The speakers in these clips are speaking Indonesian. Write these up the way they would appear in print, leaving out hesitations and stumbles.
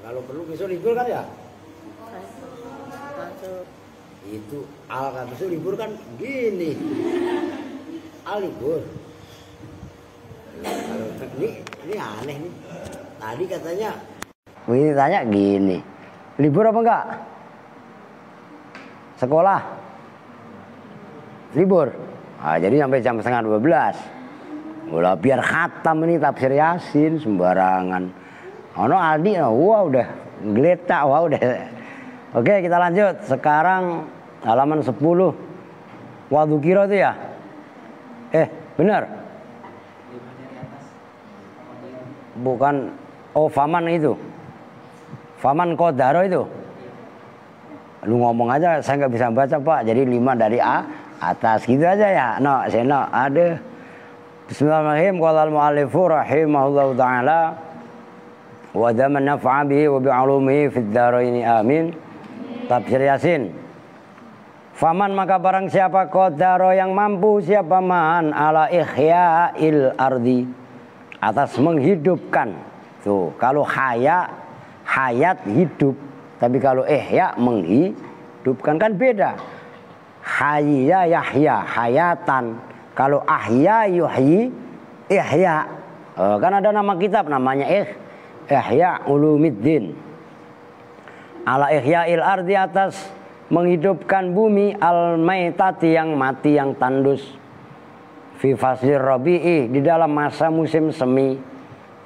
Kalau perlu besok libur kan ya? Masuk. Itu al kan besok libur kan gini. Al libur. Kalau ini aneh nih. Tadi katanya ini tanya gini. Libur apa enggak? Sekolah. Libur. Nah, jadi sampai jam setengah 12. Udah biar khatam ini tafsir Yasin sembarangan. Ono Aldi, wah udah geletak, wah udah. Oke, kita lanjut. Sekarang halaman 10. Wadukiro itu ya? Benar. Bukan, faman itu. Faman Kodaro itu. Lu ngomong aja, saya nggak bisa baca Pak. Jadi 5 dari A atas gitu aja ya. No, seno, ada. Bismillahirrahmanirrahim. Qala al-mu'allifu rahimahullahu ta'ala wa daman naf'a bihi wa bi'ulumihi fid dharaini amin. Tafsir Yasin. Faman maka barang siapa qadaro yang mampu siapa man ala ihya'il ardi atas menghidupkan. Tuh, kalau hayat hidup, tapi kalau ihya menghidupkan kan beda. Hayya yahya hayatan. Kalau ahya yuhyi ihya. Kan ada nama kitab namanya Ihya Ulumiddin. Ala ihya'il ardi atas menghidupkan bumi al-maitati yang mati yang tandus. Fi faslir rabi'i di dalam masa musim semi.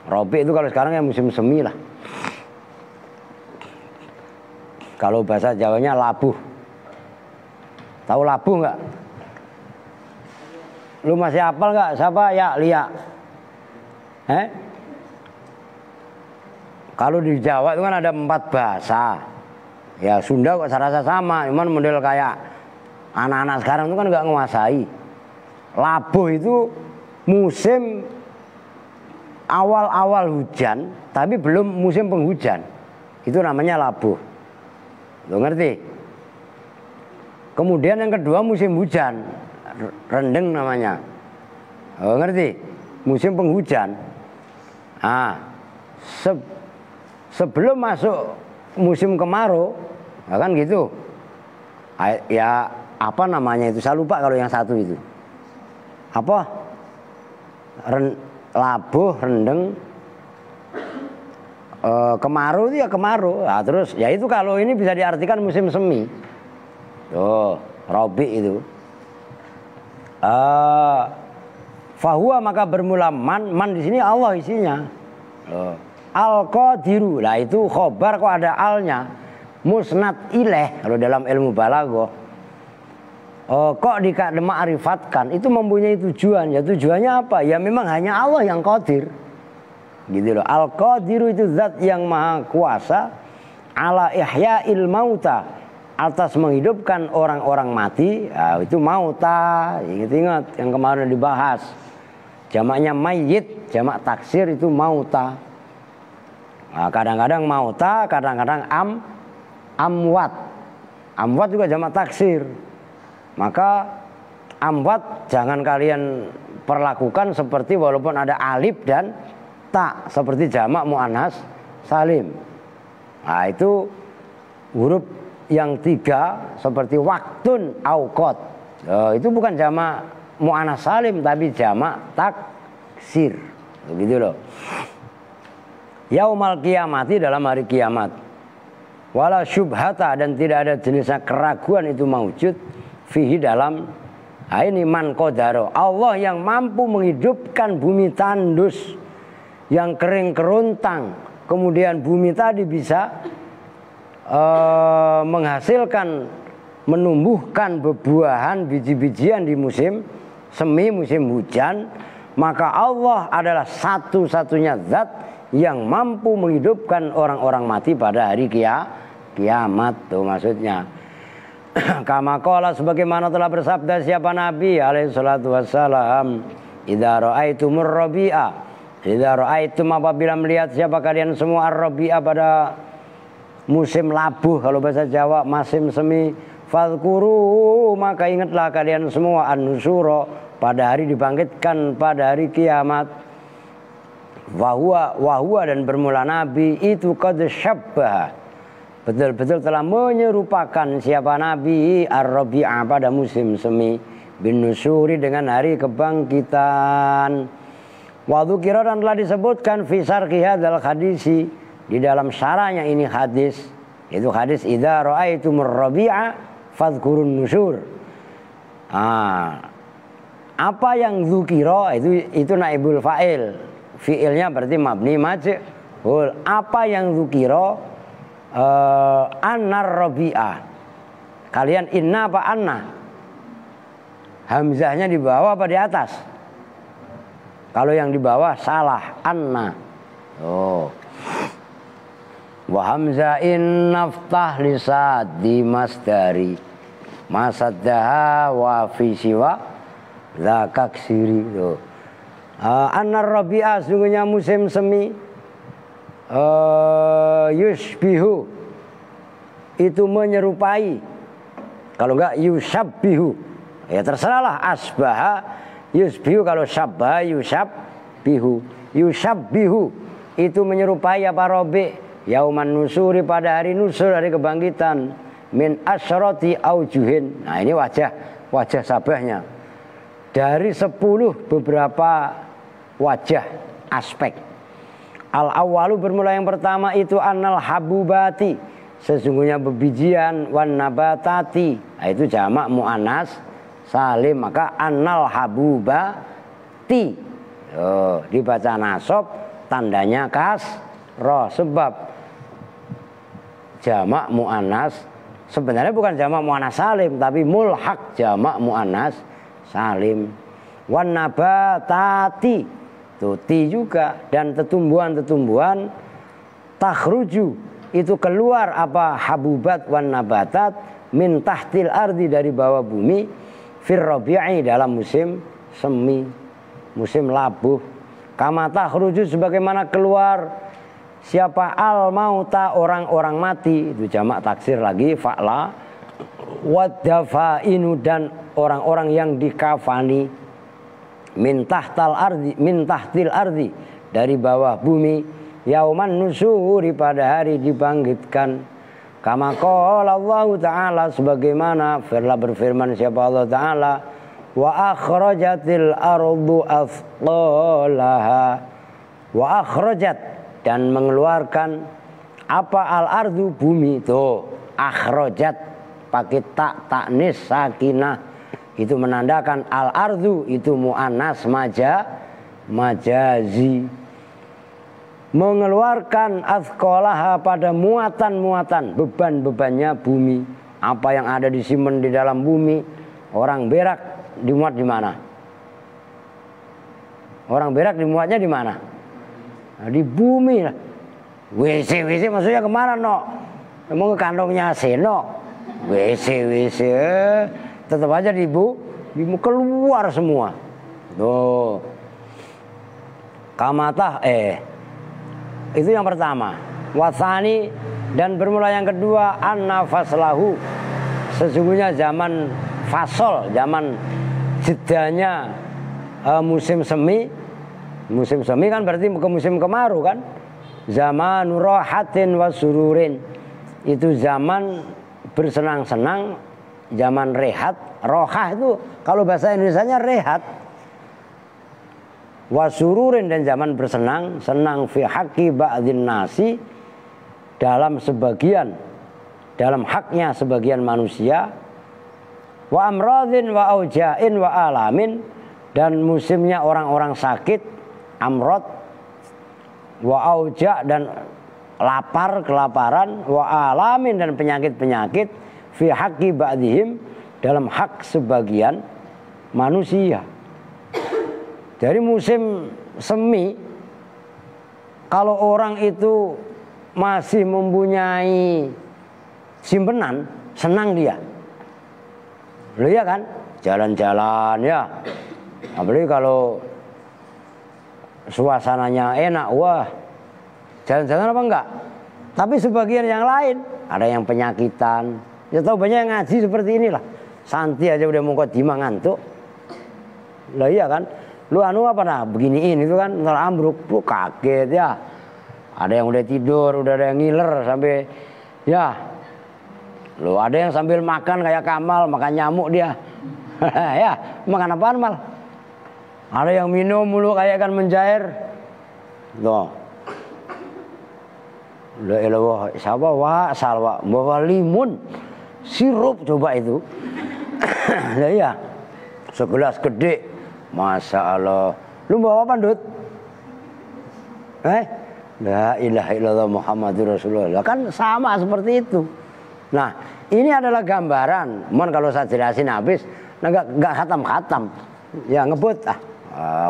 Rabi' itu kalau sekarang ya musim semi lah. Kalau bahasa Jawanya labuh. Tahu labuh nggak? Lu masih hafal nggak? Siapa ya Lia? Kalau di Jawa itu kan ada 4 bahasa. Ya Sunda kok saya rasa sama, cuman model kayak anak-anak sekarang itu kan nggak menguasai. Labuh itu musim awal-awal hujan, tapi belum musim penghujan. Itu namanya labuh. Lo ngerti? Kemudian yang kedua musim hujan, rendeng namanya. Lo ngerti? Musim penghujan. Nah, sebelum masuk musim kemarau, ya kan gitu. Ya apa namanya itu? Saya lupa kalau yang satu itu. Apa? Labuh, rendeng, kemarau itu ya kemarau. Nah, terus ya itu kalau ini bisa diartikan musim semi. Tuh, Rabi itu. Fahuwa maka bermula man di sini Allah isinya. Al-Qadiru. Lah itu khobar kok ada alnya. Musnad ilaih kalau dalam ilmu balaghah. Kok ma'rifatkan itu mempunyai tujuan. Ya tujuannya apa? Ya memang hanya Allah yang qadir. Gitu loh. Al-Qadiru itu zat yang maha kuasa ala ihya'il mauta atas menghidupkan orang-orang mati. Nah, itu mauta. Ingat-ingat yang kemarin dibahas. Jamaknya mayyit, jamak taksir itu mauta. Nah, kadang-kadang mauta, kadang-kadang amwat. Amwat juga jamak taksir. Maka amwat jangan kalian perlakukan seperti walaupun ada alif dan ta, seperti jamak muannas salim. Nah, itu huruf yang 3 seperti waktun auqat. Itu bukan jamak muannas salim tapi jamak taksir. Begitu loh. Yaumal kiamati dalam hari kiamat. Wala syubhata dan tidak ada jenisnya keraguan itu maujud fihi dalam ini man qadaro. Allah yang mampu menghidupkan bumi tandus yang kering kerontang. Kemudian bumi tadi bisa menghasilkan, menumbuhkan bebuahan biji-bijian di musim semi, musim hujan. Maka Allah adalah satu-satunya zat yang mampu menghidupkan orang-orang mati pada hari kiamat. Tuh maksudnya. Kama qala sebagaimana telah bersabda siapa Nabi alaihi salatu wassalam, idza ra'aitumur rabi'a, idza ra'aitum apabila melihat siapa kalian semua ar-rabi'a pada musim labuh kalau bahasa Jawa, musim semi, fadhkuru maka ingatlah kalian semua an-nusyura pada hari dibangkitkan pada hari kiamat. Wahua dan bermula Nabi itu qad syabbaha, betul-betul telah menyerupakan siapa Nabi ar-rabi'a pada musim semi bin nusuri dengan hari kebangkitan. Wa dzukira dan telah disebutkan fi sarhi hadzal hadisi di dalam syarahnya ini hadis, itu hadis idza ra'aitumur rabi'a fadhkurun nusur. Apa yang dzukira itu naibul fa'il, fiilnya berarti mabni majhul. Apa yang dzukira annar rabi'ah, kalian inna apa anna? Hamzahnya di bawah apa di atas? Kalau yang di bawah salah, anna. Wa hamza in naftah lisad di masdari masaddaha wa fi siwa zakaksiri. Annar rabi'ah, sungguhnya musim semi, yushbihu itu menyerupai, kalau enggak yushabbihu, ya terserahlah. Asbaha yusbihu, kalau syabbaha yushabbihu. Yushabbihu itu menyerupai apa? Robi yauman nusuri, pada hari nusur, hari kebangkitan, min asyrati aujuhin. Nah ini wajah sabahnya dari 10 beberapa wajah aspek. Al awalu, bermula yang pertama itu annal habubati, sesungguhnya bebijian, wan nabatati, itu jamak muannas salim, maka annal habubati dibaca nasab, tandanya kasroh, sebab jamak muannas sebenarnya bukan jamak muannas salim, tapi mulhaq jamak muannas salim. Wan nabatati, ti juga, dan tetumbuhan takhruju itu keluar apa? Habubat wan nabatat min tahtil ardi, dari bawah bumi, fir rabi'i, dalam musim semi, musim labuh. Kama takhruju, sebagaimana keluar siapa? Al mauta, orang-orang mati, itu jamak taksir lagi fa'la. Wadafainu, dan orang-orang yang dikafani, min tahtil ardi, dari bawah bumi, yauman nusuri, pada hari dibangkitkan. Kama qala Allah Ta'ala, sebagaimana berfirman siapa Allah Ta'ala, wa akhrajatil ardu athqalaha, wa akhrajat, dan mengeluarkan apa? Al ardu, bumi. Tuh akhrajat pakai taknis sakinah, itu menandakan al ardu itu muannas majazi, mengeluarkan athqalaha, pada muatan-muatan, beban-bebannya bumi. Apa yang ada disimpan di dalam bumi, orang berak dimuat di mana? Orang berak dimuatnya di mana? Nah, di bumi lah. WC maksudnya kemana, no? Emang ke kantongnya Seno? WC tetap aja di bumi keluar semua. Tuh. Kamatah itu yang pertama. Wasani, dan bermula yang kedua, anna faslahu, sesungguhnya zaman fasol, zaman jedanya musim semi. Musim semi kan berarti ke musim kemarau kan. Zaman rohatin wasururin, itu zaman bersenang-senang, zaman rehat. Rohah itu kalau bahasa Indonesianya rehat. Wasururin, dan zaman bersenang-senang, fi haqqi ba'dhin nasi, dalam haknya sebagian manusia. Wa amradhin wa aujain wa alamin, dan musimnya orang-orang sakit, amrod, wa auja, dan lapar, kelaparan, wa alamin, dan penyakit-penyakit, fi haqqi ba'dihim, dalam hak sebagian manusia. Dari musim semi, kalau orang itu masih mempunyai simpenan, senang dia. Loh ya kan? Jalan-jalan ya. Apalagi kalau suasananya enak, wah, jalan-jalan apa enggak? Tapi sebagian yang lain, ada yang penyakitan. Ya tahu banyak yang ngaji seperti inilah. Santai aja udah mukadimah ngantuk. Lah iya kan? Lu anu apa nah beginiin itu kan ntar ambruk, lu kaget ya. Ada yang udah tidur, udah ada yang ngiler sampai ya. Lu ada yang sambil makan kayak Kamal, makan nyamuk dia. Ya, makan apaan Mal? Ada yang minum mulu kayak kan mencair. Loh. La ilaha siapa wa salwa bawa limun sirup coba itu. Lah iya. Segelas gede. Masya Allah. Lu bawa apa Dut? La ilaha illallah Muhammadur Rasulullah. Kan sama seperti itu. Nah, ini adalah gambaran. Mohon kalau saya jelasin habis, enggak khatam-khatam. Ya ngebut.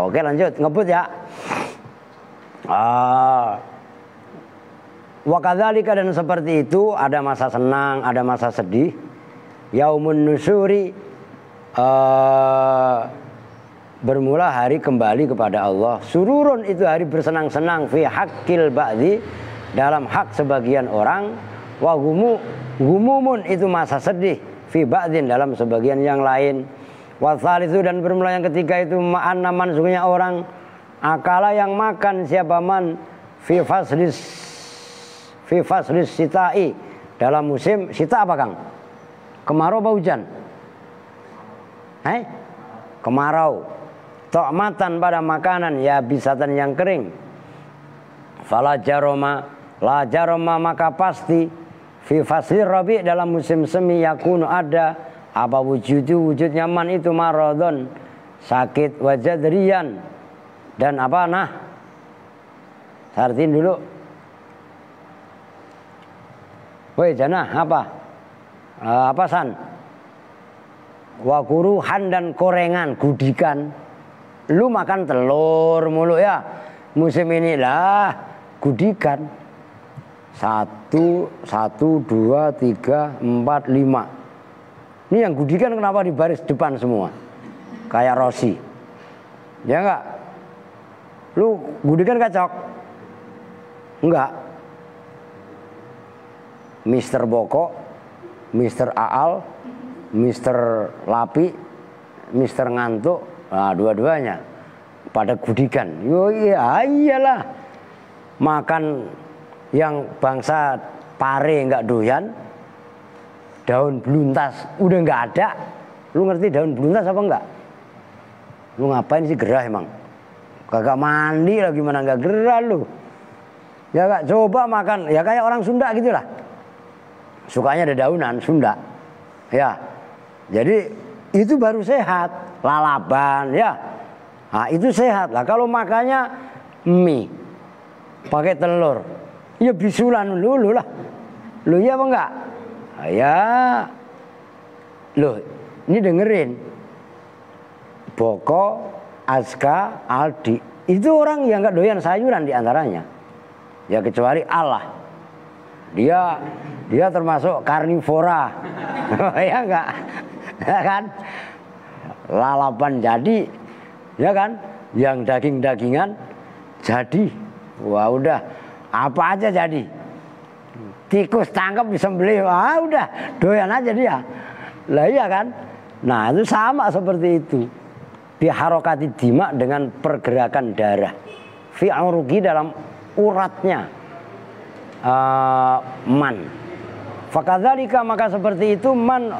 Oke lanjut, ngebut ya. Wa kadzalika dan seperti itu ada masa senang, ada masa sedih. Yaumun nusyuri bermula hari kembali kepada Allah. Sururun itu hari bersenang-senang fi haqqil ba'di dalam hak sebagian orang. Wa gumumun itu masa sedih fi ba'din dalam sebagian yang lain. Wa tsalitsu dan bermula yang ketiga itu ma'anna man sungguhnya orang akala yang makan siapa man fi faslis sitai dalam musim sita apa Kang? Kemarau apa hujan? Kemarau. Ta'matan pada makanan ya bisatan yang kering. Fala jaroma la jaroma maka pasti fi faslir rabi dalam musim semi yakunu ada apa wujudnya man itu maradon sakit wajadriyan dan apa nah sartin dulu. Woi jana apa san? Wakuruhan dan korengan gudikan. Lu makan telur mulu ya. Musim inilah gudikan. 1, 2, 3, 4, 5. Ini yang gudikan kenapa di baris depan semua? Kayak Rossi. Ya enggak? Lu gudikan kacok? Enggak. Mister Boko, Mister Aal, Mister Lapi, Mister Ngantuk, nah dua-duanya pada gudikan. Yo iya iyalah. Makan yang bangsa pare nggak doyan, daun beluntas udah nggak ada. Lu ngerti daun beluntas apa enggak? Lu ngapain sih gerah emang? Kagak mandi lagi mana nggak gerah lu? Ya gak coba makan ya kayak orang Sunda gitulah. Sukanya ada daunan Sunda. Ya. Jadi itu baru sehat, lalaban ya. Nah, itu sehat lah. Kalau makannya mie pakai telur, ya bisulan dulu lah. Lu ya apa enggak? Nah, ya. Loh, ini dengerin. Boko, Aska, Aldi, itu orang yang enggak doyan sayuran diantaranya. Ya kecuali Allah. Dia termasuk karnivora. Ya enggak? Ya kan? Lalapan jadi, ya kan? Yang daging-dagingan jadi. Wah udah, apa aja jadi. Tikus tangkap disembelih, wah udah, doyan aja dia. Lah iya kan? Nah itu sama seperti itu. Biharokati dima dengan pergerakan darah. Fi aurugi dalam uratnya. Man. Fakadzalika maka seperti itu man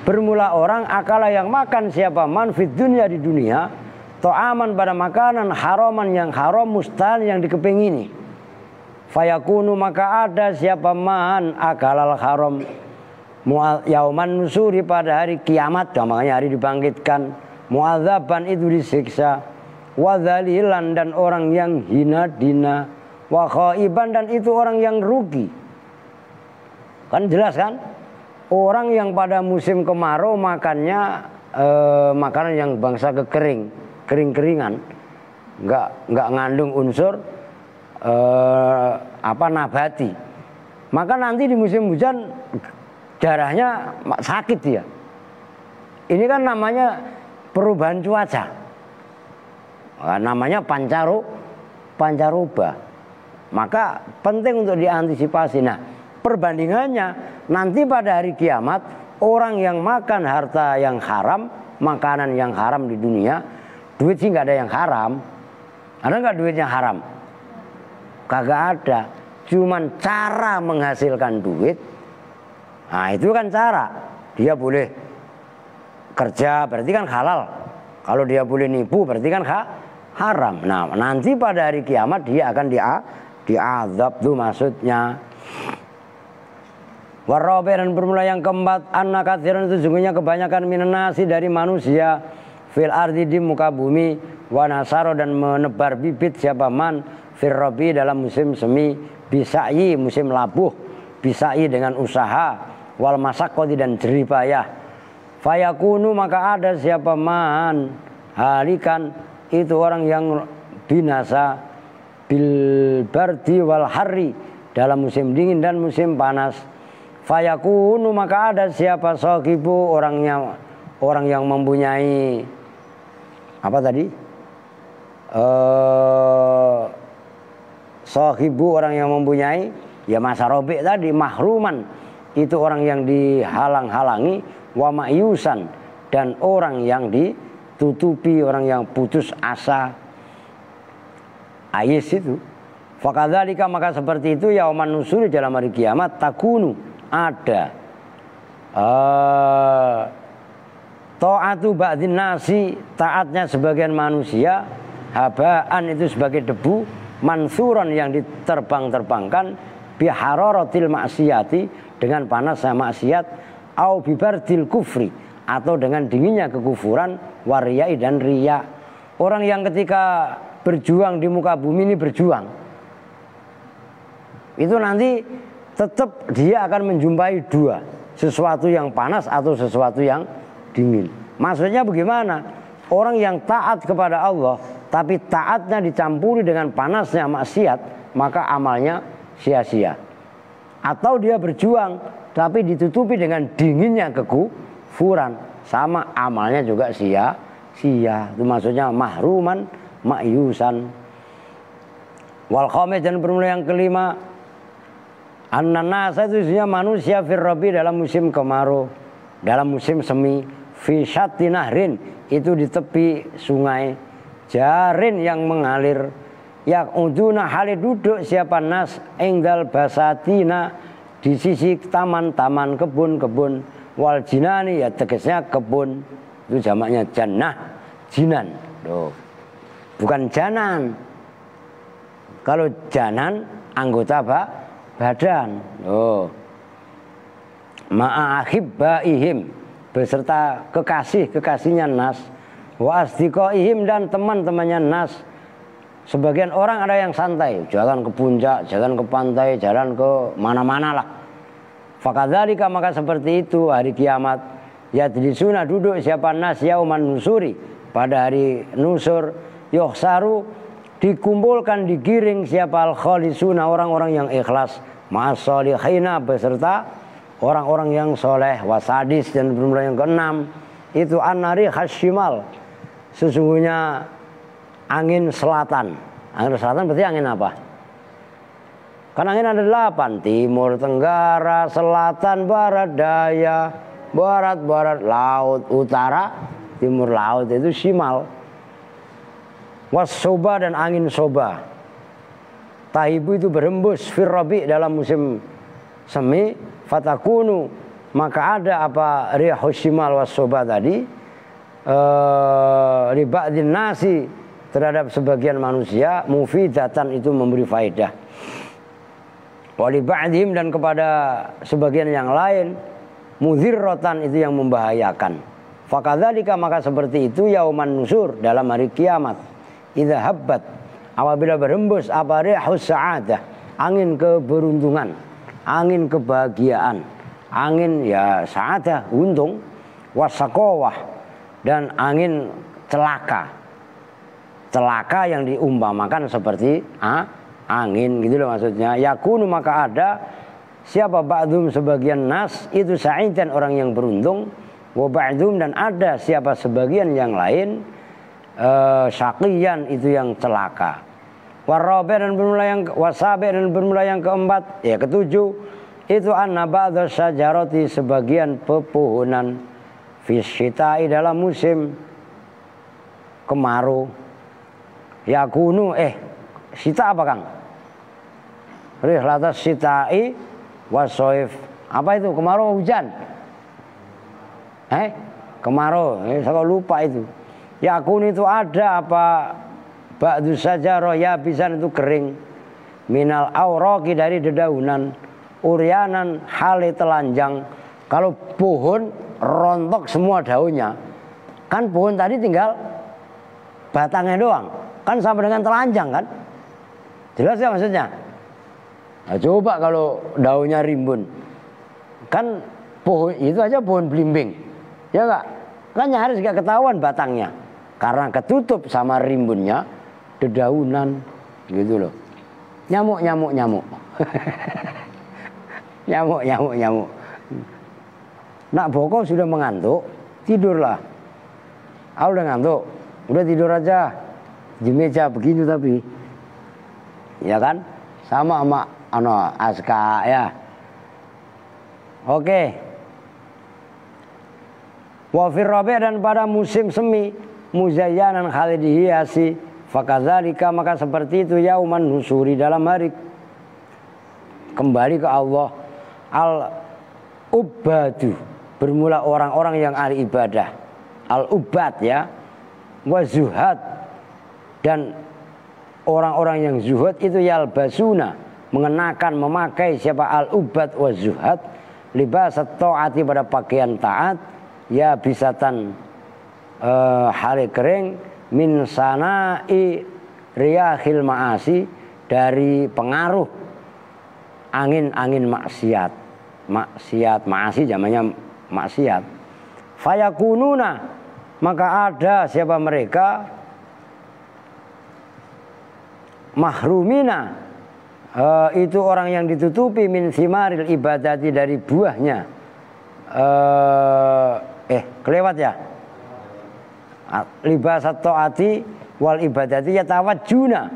bermula orang akala yang makan siapa man fid dunya di dunia to'aman pada makanan haraman yang haram mustan yang dikepingini. Fayakunu maka ada siapa man akalal haram yauman nusuri pada hari kiamat, namanya hari dibangkitkan, muadzaban itu disiksa, wadzalilan dan orang yang hina dina, wa khaiban dan itu orang yang rugi. Kan jelas kan? Orang yang pada musim kemarau makannya makanan yang bangsa kering-keringan, nggak ngandung unsur nabati. Maka nanti di musim hujan darahnya sakit dia. Ini kan namanya perubahan cuaca. Namanya pancaroba. Maka penting untuk diantisipasi. Nah, perbandingannya nanti pada hari kiamat orang yang makan harta yang haram, makanan yang haram di dunia Duit sih nggak ada yang haram. Ada nggak duit yang haram? Kagak ada. Cuman cara menghasilkan duit. Nah itu kan cara. Dia boleh kerja berarti kan halal. Kalau dia boleh nipu berarti kan haram. Nah nanti pada hari kiamat dia akan diazab tuh maksudnya. Warabi dan bermula yang keempat, anna katsiran itu sesungguhnya kebanyakan minan nasi dari manusia fil ardi di muka bumi, wa nasaro dan menebar bibit siapa man fir rabi dalam musim semi, bisa'i musim labuh, bisa'i dengan usaha, wal masaqqati dan jerih payah. Fayakunu maka ada siapa man halikan itu orang yang binasa bil bardi wal harri dalam musim dingin dan musim panas. Fayakunu maka ada siapa sohibu orang yang mempunyai apa tadi? Sohibu orang yang mempunyai ya masa robek tadi, mahruman itu orang yang dihalang-halangi, wa ma'yusan dan orang yang ditutupi, orang yang putus asa. Ayis itu. Fakadzalika maka seperti itu yauman nusuri dalam hari kiamat takunu ada ta'atu ba'dhin nasi taatnya sebagian manusia, habaan itu sebagai debu, mansuran yang diterbang-terbangkan, bihararatil maksiyati dengan panasnya maksiat, au bibardil kufri atau dengan dinginnya kekufuran, wariyai dan riya. Orang yang ketika berjuang di muka bumi ini berjuang, itu nanti tetap dia akan menjumpai dua, sesuatu yang panas atau sesuatu yang dingin. Maksudnya bagaimana? Orang yang taat kepada Allah tapi taatnya dicampuri dengan panasnya maksiat, maka amalnya sia-sia. Atau dia berjuang tapi ditutupi dengan dinginnya kekufuran, sama amalnya juga sia-sia. Itu maksudnya mahruman ma'yusan. Wal khamis dan bermula yang kelima, an-nasa itu isinya manusia firrobi dalam musim kemarau, dalam musim semi, fi syatti nahrin itu di tepi sungai, jarin yang mengalir, yaquduna hale duduk siapa nas engdal basatina di sisi taman-taman, kebun-kebun, wal jinani ya tegasnya kebun, itu jamaknya jannah, jinan. Loh. Bukan janan. Kalau janan anggota badan. Oh. Ma'ahibbaihim beserta kekasihnya nas, wa asdiqaihim dan teman-temannya nas. Sebagian orang ada yang santai, jalan ke puncak, jalan ke pantai, jalan ke mana-mana lah. Fakadzalika maka seperti itu hari kiamat, yadrisuna duduk siapa nas yauman nusuri pada hari nusur, yuhsaru dikumpulkan digiring siapa al-khalisuna orang-orang yang ikhlas, ma'as-solihina beserta orang-orang yang soleh, wasadis dan bermula yang keenam itu an-nari khasyimal sesungguhnya angin selatan. Angin selatan berarti angin apa? Kan angin ada 8, timur, tenggara, selatan, barat, daya, barat, laut, utara, timur laut itu shimal. Was-soba dan angin soba. Tahibu itu berembus firrabi dalam musim semi, fatakunu maka ada apa rihus shimal was-soba tadi riba'din nasi terhadap sebagian manusia, mufidatan itu memberi faedah. Wali ba'dihim dan kepada sebagian yang lain mudhirrotan itu yang membahayakan. Fakadzalika maka seperti itu yauman nusur dalam hari kiamat. Idza habbat apabila berembus apa rihus sa'adah, angin keberuntungan, angin kebahagiaan, angin ya sa'adah untung, wasaqawah dan angin celaka. Celaka yang diumpamakan seperti angin gitu loh maksudnya. Yakunu maka ada siapa ba'dhum sebagian nas itu sa'idan orang yang beruntung, wa ba'dhum dan ada siapa sebagian yang lain syaqiyan itu yang celaka. Warabi dan bermula yang wasabi dan bermula yang keempat ya ketujuh itu anna ba'dha syajarati sebagian pepohonan fi syita'i dalam musim kemarau. Yakunu sita apa Kang? Rihlatas sitai wasoif. Apa itu? Kemarau hujan? Kemarau. Saya lupa itu. Yakun itu ada apa? Ba'du sajarah yabisan itu kering. Minal auraki dari dedaunan. Uryanan hale telanjang. Kalau pohon rontok semua daunnya. Kan pohon tadi tinggal batangnya doang. Kan sama dengan telanjang kan? Jelas ya maksudnya? Nah, coba kalau daunnya rimbun. Kan pohon itu aja pohon belimbing. Ya enggak? Kan nyaris gak ketahuan batangnya. Karena ketutup sama rimbunnya dedaunan gitu loh. Nyamuk. Nyamuk. Nak Boko sudah mengantuk, tidurlah. Udah ngantuk, udah tidur aja di meja begini tapi, ya kan, sama Aska ya. Oke. Wafir rabi' dan pada musim semi muzayyanan khalid dihiasi, fakadzalika maka seperti itu yauman nusuri dalam hari kembali ke Allah. Al-ubadu bermula orang-orang yang ahli ibadah. Al-ubad ya. Wa zuhad dan orang-orang yang zuhud itu yalbasuna mengenakan memakai siapa al-ubad wa zuhad libas taati pada pakaian taat ya bisatan hari kering min sanai riyahil ma'asi dari pengaruh angin-angin maksiat ma'asi zamannya maksiat. Fayakununa maka ada siapa mereka mahrumina itu orang yang ditutupi min simaril ibadati dari buahnya kelewat ya libasat taati wal ibadati yatawajjuna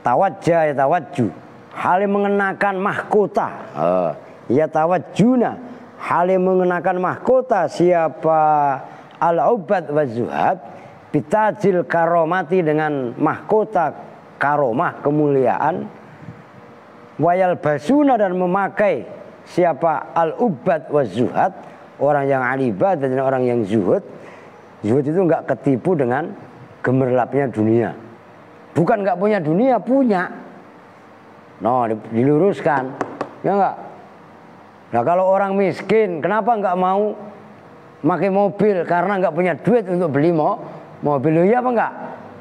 yatawajju hal mengenakan mahkota yatawajjuna hal mengenakan mahkota siapa al-ubad wa zuhad bitajil karomati dengan mahkota karomah kemuliaan wayal basuna dan memakai siapa al-ubad wa zuhad orang yang alibad dan orang yang zuhud itu enggak ketipu dengan gemerlapnya dunia, bukan enggak punya dunia, punya diluruskan ya enggak. Nah kalau orang miskin kenapa enggak mau pakai mobil karena enggak punya duit untuk beli mobil, ya apa enggak?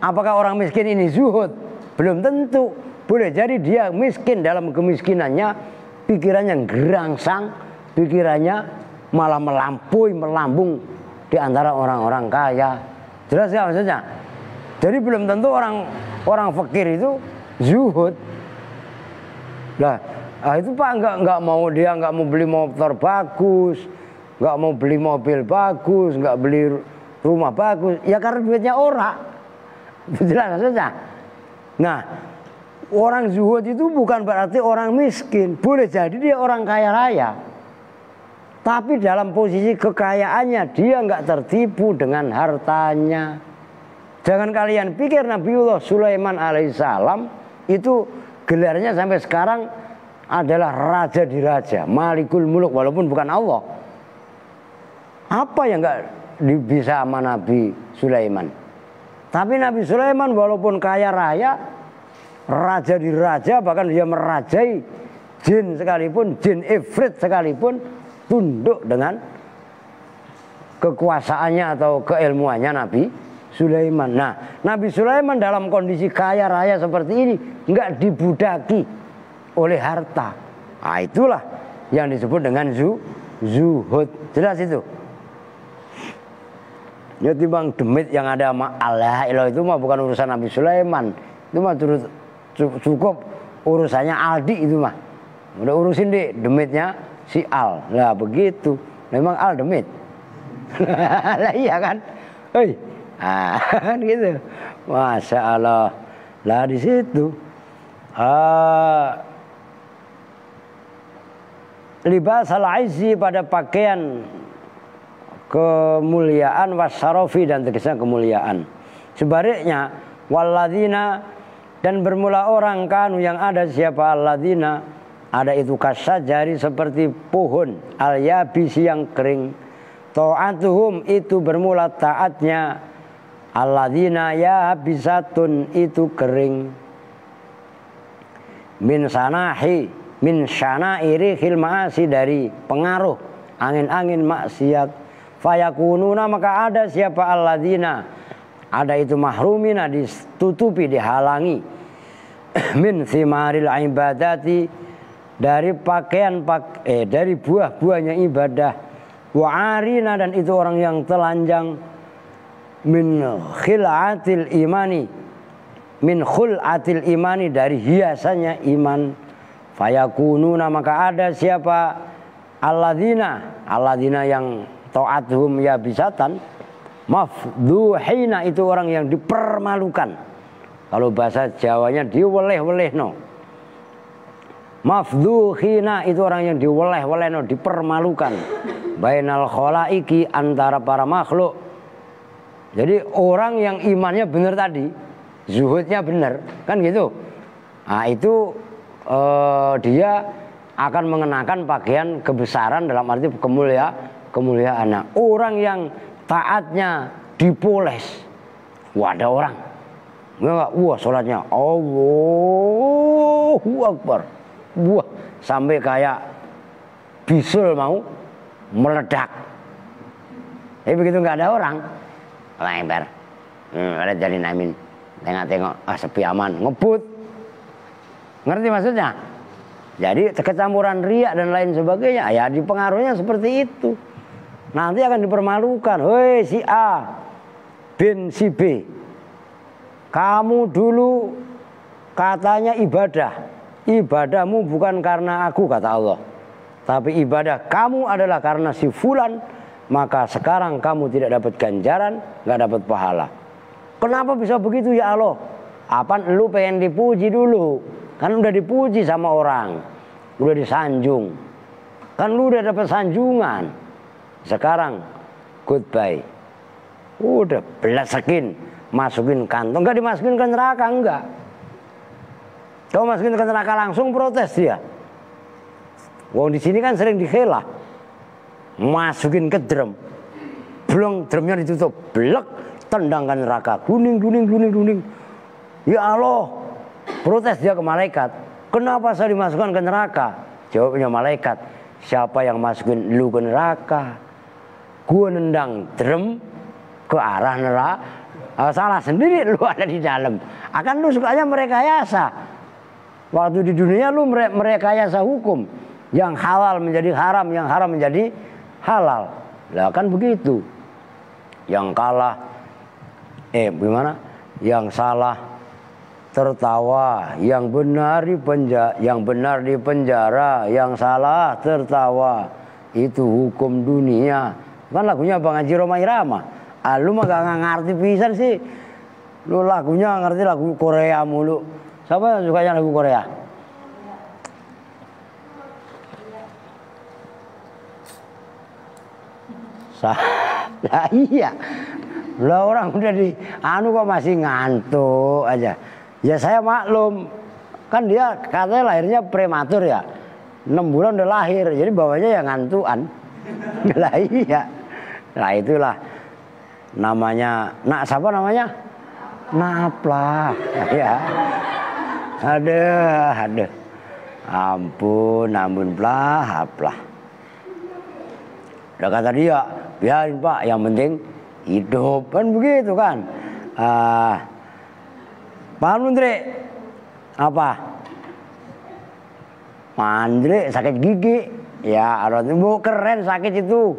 Apakah orang miskin ini zuhud? Belum tentu. Boleh jadi dia miskin dalam kemiskinannya, pikirannya gerangsang, pikirannya malah melambung di antara orang-orang kaya. Jelas ya maksudnya? Jadi belum tentu orang fakir itu zuhud. Lah, itu Pak enggak mau dia enggak mau beli motor bagus, enggak mau beli mobil bagus, enggak beli rumah bagus, ya karena duitnya ora. Jelas maksudnya? Nah, orang zuhud itu bukan berarti orang miskin. Boleh jadi dia orang kaya raya, tapi dalam posisi kekayaannya dia enggak tertipu dengan hartanya. Jangan kalian pikir Nabiullah Sulaiman alaihissalam itu gelarnya sampai sekarang adalah raja di raja, malikul muluk, walaupun bukan Allah. Apa yang enggak bisa sama Nabi Sulaiman? Tapi Nabi Sulaiman walaupun kaya raya, raja di raja, bahkan dia merajai jin sekalipun, jin ifrit sekalipun tunduk dengan kekuasaannya atau keilmuannya Nabi Sulaiman. Nah, Nabi Sulaiman dalam kondisi kaya raya seperti ini enggak dibudaki oleh harta. Nah, itulah yang disebut dengan zuhud. Jelas itu. Ya timbang demit yang ada Allah itu mah bukan urusan Nabi Sulaiman. Itu mah cukup urusannya Aldi itu mah. Udah urusin deh demitnya si Al. Lah begitu. Memang Al demit. Lah iya kan? Hei. Kan gitu. Masya Allah. Lah di situ libas al-izzi pada pakaian kemuliaan wasarofi dan tegasnya kemuliaan Sebaliknya, walladzina, dan bermula orang kanu yang ada siapa alladzina, ada itu kasajari seperti pohon al-yabisi yang kering. Ta'atuhum itu bermula taatnya alladzina yabisatun itu kering. Min sanahi min syanairi khil ma'asi, dari pengaruh angin-angin maksiat. Fayakununa, maka ada siapa alladzina, ada itu mahrumina, ditutupi, dihalangi. Min thimaril ibadati, dari dari buah-buahnya ibadah. Wa arina, dan itu orang yang telanjang. Min khil'atil imani, min khul'atil imani, dari hiasannya iman. Fayakununa, maka ada siapa alladzina yang ta'atuhum ya bisatan, mafduhina, itu orang yang dipermalukan. Kalau bahasa Jawanya diweleh-weleh no. Mafduhina, itu orang yang diweleh-weleh no, dipermalukan. Bainal khalaiki, antara para makhluk. Jadi orang yang imannya benar tadi, zuhudnya benar, kan gitu. Nah itu dia akan mengenakan pakaian kebesaran dalam arti kemuliaan. Nah, orang yang taatnya dipoles, wah ada orang, wah sholatnya Allahu Akbar, wah sampai kayak bisul mau meledak. Tapi begitu nggak ada orang, lebar, ada jadi namin, tengok-tengok, sepi aman, ngebut. Ngerti maksudnya? Jadi kecampuran riak dan lain sebagainya, ya dipengaruhnya seperti itu. Nanti akan dipermalukan. Hei si A bin si B, kamu dulu katanya ibadahmu bukan karena aku, kata Allah, tapi ibadah kamu adalah karena si fulan, maka sekarang kamu tidak dapat ganjaran, nggak dapat pahala. Kenapa bisa begitu ya Allah? Apaan lu pengen dipuji dulu? Kan udah dipuji sama orang, udah disanjung, kan lu udah dapat sanjungan. Sekarang goodbye, udah belasakin, masukin kantong, nggak dimasukin ke neraka, enggak. Kau masukin ke neraka langsung protes dia. Wong di sini kan sering dihela, masukin ke drum, belum drumnya ditutup, blek, tendang ke neraka, guning. Ya Allah, protes dia ke malaikat. Kenapa saya dimasukkan ke neraka? Jawabnya malaikat, siapa yang masukin lu ke neraka? Gua nendang drum ke arah neraka. Salah sendiri, lu ada di dalam. Akan lu sukanya merekayasa. Waktu di dunia lu merekayasa hukum. Yang halal menjadi haram, yang haram menjadi halal. Lah kan begitu. Yang kalah, gimana? Yang salah tertawa, yang benar di penjara, yang salah tertawa. Itu hukum dunia. Kan lagunya Bang Haji Roma Irama. Lu mah gak ngerti pisan sih. Lu lagunya ngerti lagu Korea mulu. Siapa yang sukanya lagu Korea? Lah iya. Lah orang udah di kok masih ngantuk aja. Ya saya maklum, kan dia katanya lahirnya prematur ya, 6 bulan udah lahir, jadi bawahnya ya ngantuan. Lah iya, nah itulah namanya, siapa namanya? Naplah, ya. Aduh, ampun plah. Udah kata dia, biarin Pak, yang penting hidup, kan begitu kan. Pak Menteri, apa? Mandri sakit gigi, ya itu keren sakit itu,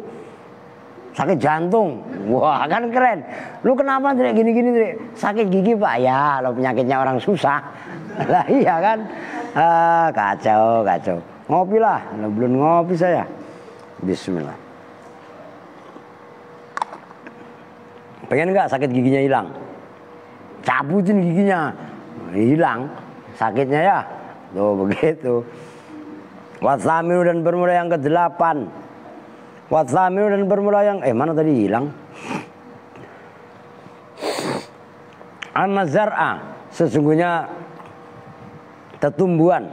sakit jantung, wah kan keren. Lu kenapa Ndre gini-gini Ndre? Sakit gigi Pak, ya lo penyakitnya orang susah. Lah iya kan, kacau. Ngopi lah, belum ngopi saya. Bismillah. Pengen nggak sakit giginya hilang? Cabutin giginya, hilang sakitnya ya. Tuh begitu. Watsamiru dan bermula yang ke-8. Watsamiru dan bermula yang mana tadi hilang? Anna zar'a, sesungguhnya tetumbuhan,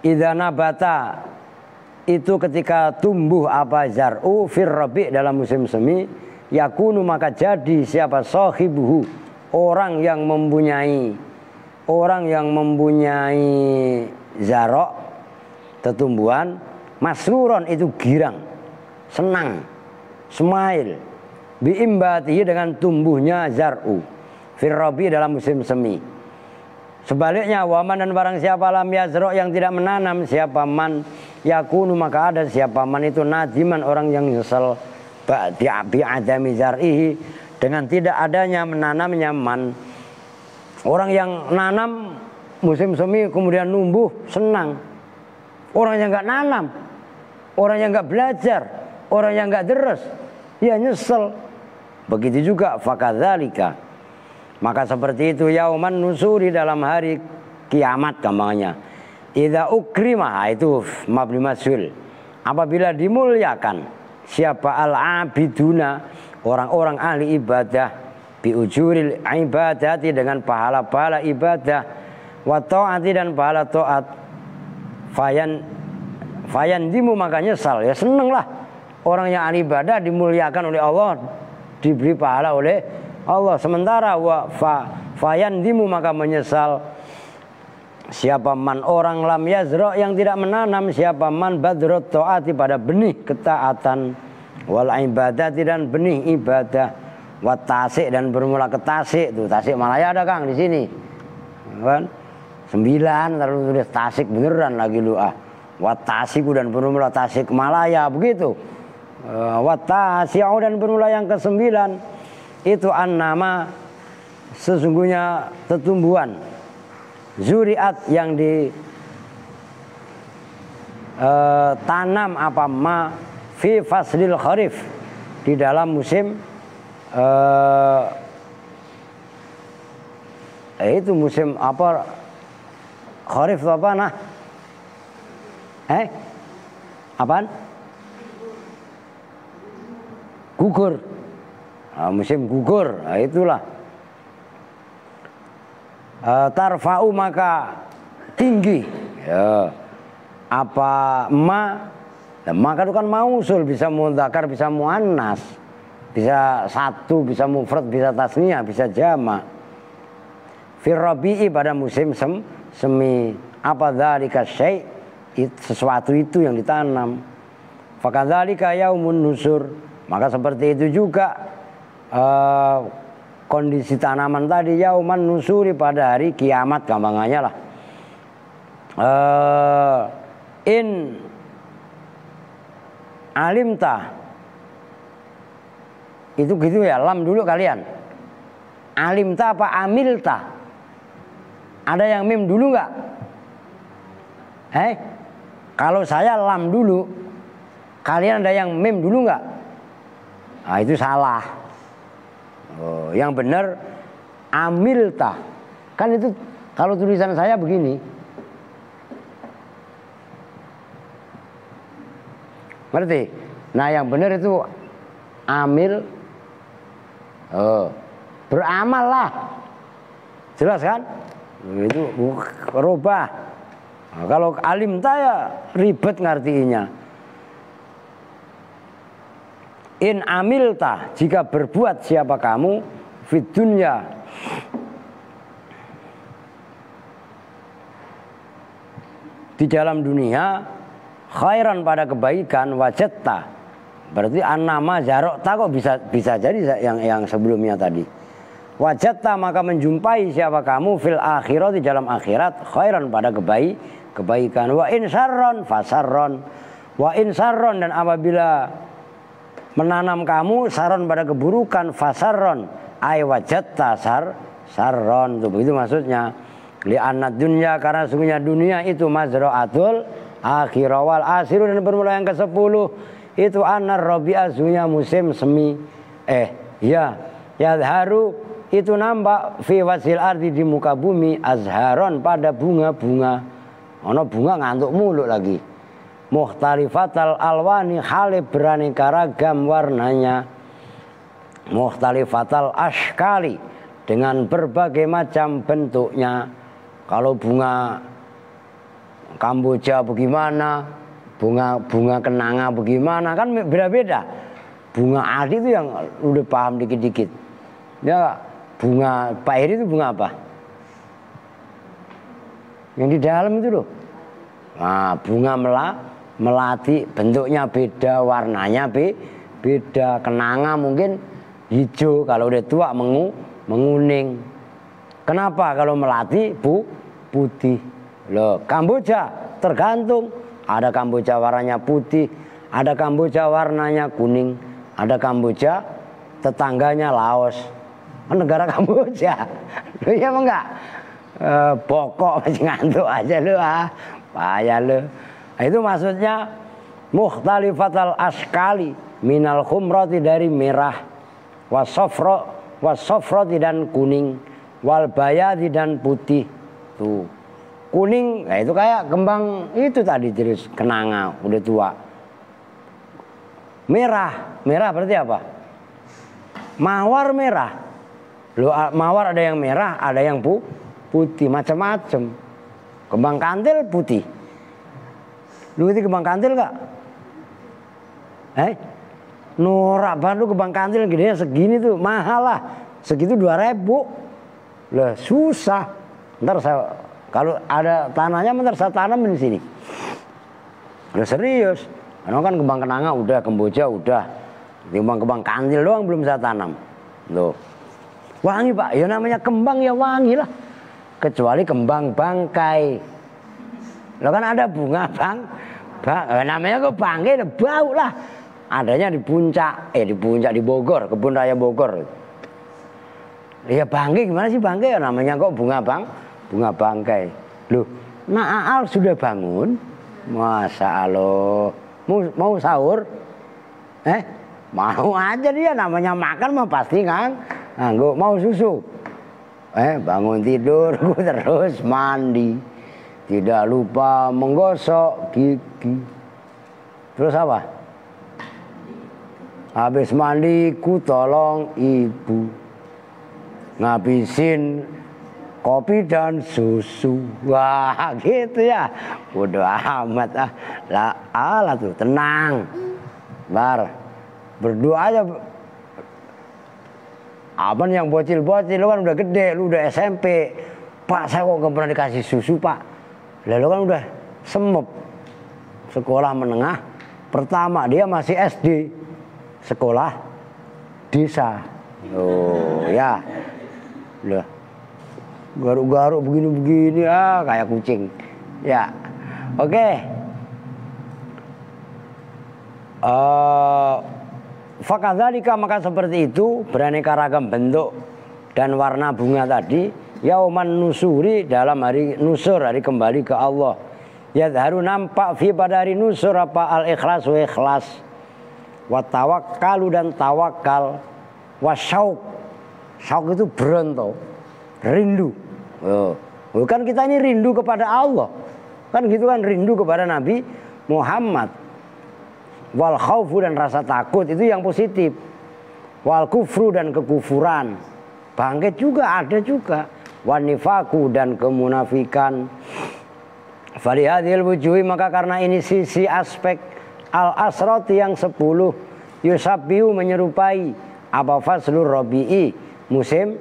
idza nabata, itu ketika tumbuh apa zar'u fir rabi' dalam musim semi, yakunu maka jadi siapa sahibuhu, orang yang mempunyai zarok, tetumbuhan, masruron itu girang, senang, smile, biimbatihi dengan tumbuhnya zar'u fir rabi' dalam musim semi. Sebaliknya waman dan barang siapa lam yazro yang tidak menanam, siapa man yakunu maka ada siapa man itu nadiman orang yang nyesel bi'adami zar'ihi dengan tidak adanya menanamnya man. Orang yang nanam musim semi kemudian numbuh senang. Orang yang nggak nanam, orang yang nggak belajar, orang yang nggak deres, ya nyesel. Begitu juga fakadzalika. Maka seperti itu yauman nusuri dalam hari kiamat gampangnya. Idza ukrimah itu mabni masul. Apabila dimuliakan siapa al-abiduna orang-orang ahli ibadah biujuril ibadati dengan pahala-pahala ibadah wa taati dan pahala taat fayan dimu makanya nyesal ya seneng lah orang yang ahli ibadah dimuliakan oleh Allah diberi pahala oleh Allah, sementara fayan dimu maka menyesal siapa man orang lam yazro yang tidak menanam, siapa man badrot taati pada benih ketaatan, wal ibadati dan benih ibadah, wat tasik dan bermula ke tasik. Tuh Tasik Malaya ada Kang di sini kan 9 terus tulis tasik beneran lagi lu wat tasiku dan bermula Tasik Malaya begitu. Wat tasi'u dan bermula yang ke-9 itu annama sesungguhnya tetumbuhan zuriat yang ditanam apa ma fi faslil kharif di dalam musim itu musim apa kharif itu apa nah apaan gugur. Musim gugur, nah itulah tarfa'u maka tinggi ya. Apa ma nah, maka itu kan mausul bisa mudzakkar bisa muannas, bisa satu, bisa mufrad, bisa tasniyah, bisa jama'. Fir rabi'i pada musim semi apa dzalika syai' sesuatu itu yang ditanam. Fakadzalika yaumun nusur maka seperti itu juga kondisi tanaman tadi yauman nusuri pada hari kiamat gampangannya lah. In alimta itu gitu ya, lam dulu kalian. Alimta apa amilta? Ada yang mim dulu nggak? Kalau saya lam dulu, kalian ada yang mim dulu nggak? Nah itu salah. Yang benar amilta. Kan itu kalau tulisan saya begini. Ngerti? Nah yang benar itu amil beramal lah. Jelas kan? Itu rubah. Nah, kalau alimta ya ribet ngartiinnya. In amilta jika berbuat siapa kamu fid dunya di dalam dunia khairan pada kebaikan wajatta berarti annama zarokta kok bisa jadi yang sebelumnya tadi wajatta maka menjumpai siapa kamu fil akhirat di dalam akhirat khairan pada kebaikan wa in syarron fasarron wa in syarron dan apabila menanam kamu saron pada keburukan fasarron ay wajatta sarron itu begitu maksudnya li annad dunya karena sungguhnya dunia itu mazra'atul akhirah wal asiru dan bermula yang ke-10 itu anar rabi'ah sungguhnya musim semi yadharu itu nampak fi wasil ardi di muka bumi azharon pada bunga-bunga ono bunga ngantuk mulu lagi mukhtalifatal alwani hale beraneka ragam warnanya mukhtalifatal ashkali dengan berbagai macam bentuknya. Kalau bunga Kamboja bagaimana, bunga kenanga bagaimana, kan beda-beda. Bunga adi itu yang udah paham dikit-dikit. Ya, bunga Pak Heri itu bunga apa? Yang di dalam itu loh. Nah, bunga melati bentuknya beda, warnanya beda. Kenanga mungkin hijau, kalau udah tua menguning. Kenapa kalau melati putih? Loh, Kamboja tergantung. Ada Kamboja warnanya putih, ada Kamboja warnanya kuning, ada Kamboja tetangganya Laos. Kan negara Kamboja. Loh, iya apa enggak? Pokok masih ngantuk aja lu payah lu. Nah, itu maksudnya mukhtalifatal askali minal khumrati dari merah, wasofroti dan kuning, wal bayadi dan putih. Tuh. Kuning, nah itu kayak kembang itu tadi terus kenanga udah tua. Merah berarti apa? Mawar merah. Loh, mawar ada yang merah, ada yang putih, macam-macam. Kembang kantil putih. Lu itu kembang kantil gak? Norak banget lu kembang kantil gedenya segini tuh, mahal lah. Segitu 2.000. Lah susah. Ntar saya kalau ada tanahnya bentar saya tanam di sini. Udah serius. Karena kan kembang kenanga udah, Kemboja udah. Kembang kantil doang belum saya tanam. Loh. Wangi Pak, ya namanya kembang ya wangi lah. Kecuali kembang bangkai. Lo kan ada bunga namanya kok bangkai, bau lah. Adanya di puncak di Bogor, Kebun Raya Bogor. Ya bangkai gimana sih bangkai ya namanya kok bunga bangkai. Loh, Aal sudah bangun? Masa Allah. Mau sahur? Mau aja dia, namanya makan mah pasti kan. Nganggo mau susu. Bangun tidur terus mandi. Tidak lupa menggosok gigi. Terus apa? Habis mandi ku tolong ibu ngabisin kopi dan susu. Wah gitu ya. Bodo amat lah tuh, tenang. Berdoa aja. Apaan yang bocil-bocil, lu kan udah gede, lu udah SMP. Pak saya kok gak pernah dikasih susu Pak. Lalu kan udah semep. Sekolah menengah pertama, dia masih SD. Sekolah desa. Oh ya. Lah. Garuk-garuk begini-begini kayak kucing. Ya. Oke. Fakadzalika maka seperti itu beraneka ragam bentuk dan warna bunga tadi yauman nusuri dalam hari nusur, hari kembali ke Allah. Yadharu nampak fi pada hari nusur apa al-ikhlas wa ikhlas, wa tawakkalu dan tawakal, wa syauk. Syauk itu berontok, rindu. Bukan kita ini rindu kepada Allah. Kan gitu kan, rindu kepada Nabi Muhammad. Wal khaufu dan rasa takut itu yang positif. Wal kufru dan kekufuran. Bangkit juga ada juga. Wan nifaku dan kemunafikan. Falihadil wujuhi maka karena ini sisi aspek al-asrati yang 10 yusabbihu menyerupai apa faslur rabi'i musim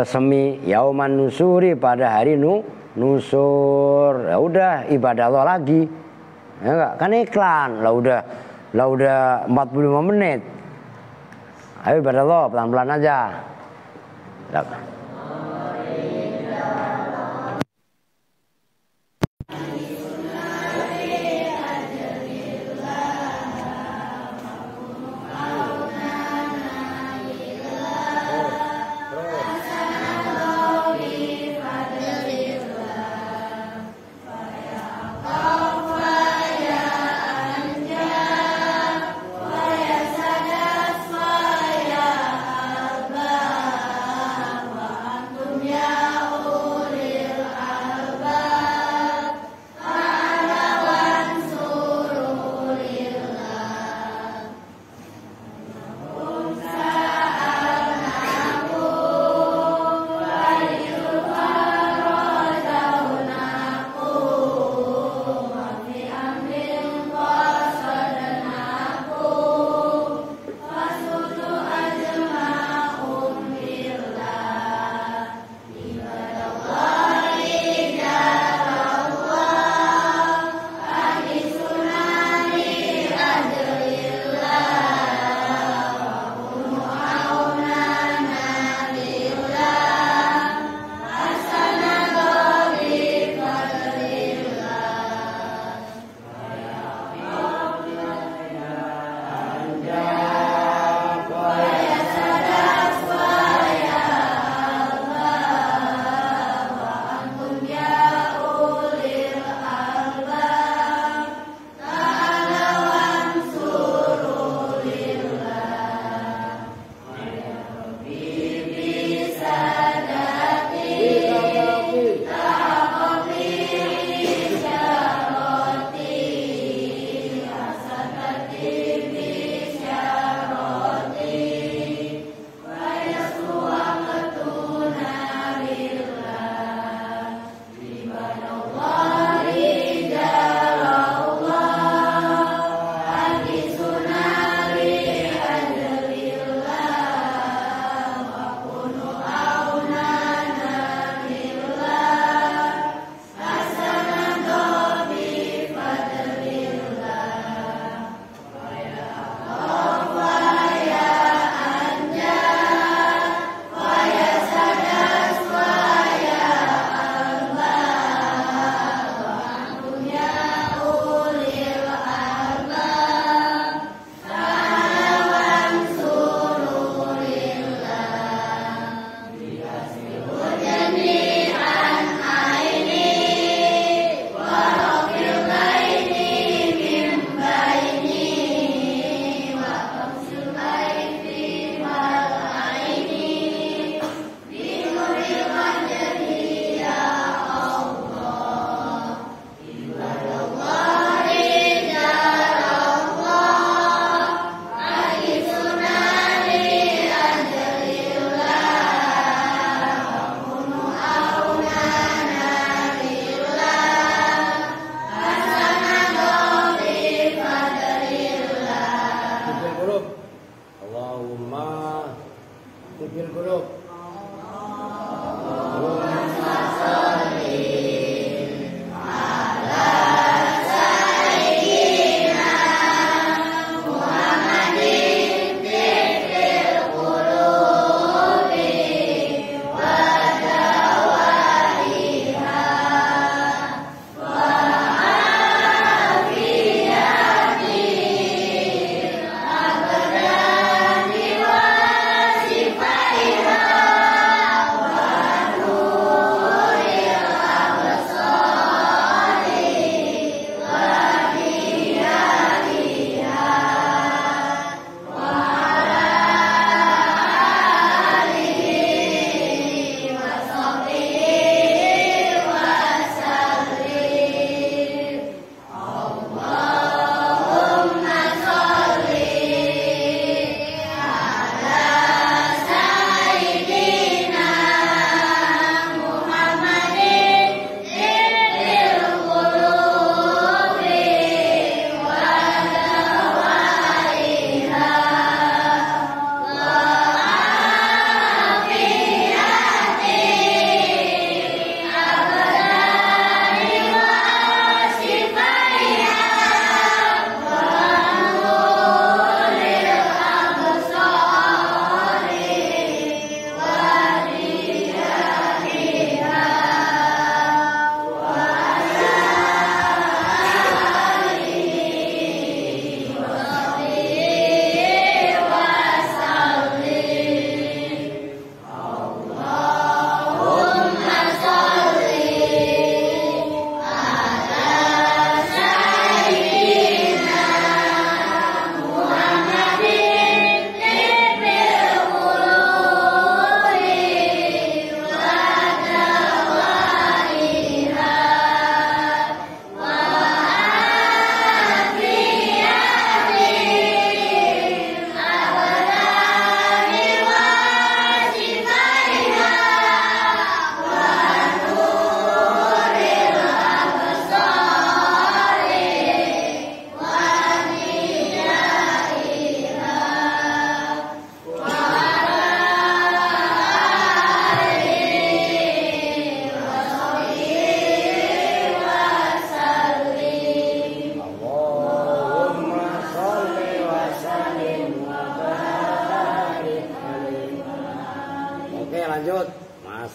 semi yauman nusuri pada hari nusur. Ya udah ibadah Allah lagi. Ya enggak, kan iklan. Lah udah 45 menit. Ayo ibadah Allah pelan-pelan aja.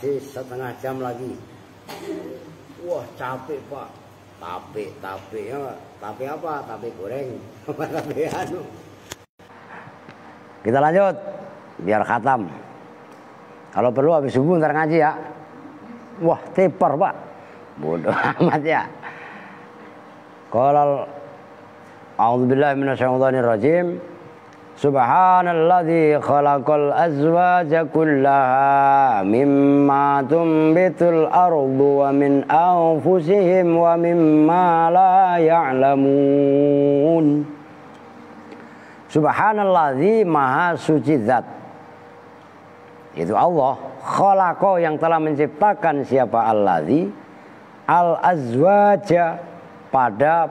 masih setengah jam lagi. Wah capek Pak. Tape ya, tape apa? Tape goreng. Tape anu. Kita lanjut biar khatam. Kalau perlu habis subuh ntar ngaji ya. Wah tepar Pak. Bodoh amat ya. Qala a'udzubillahi minasyaitonirrajim. Subhanalladzi khalaqal azwaja kullaha mimma tumbitul ardu wa min anfusihim wa mimma la ya'lamun. Subhanalladzi maha suci zat. Itu Allah khalaqa yang telah menciptakan siapa alladzi al azwaja pada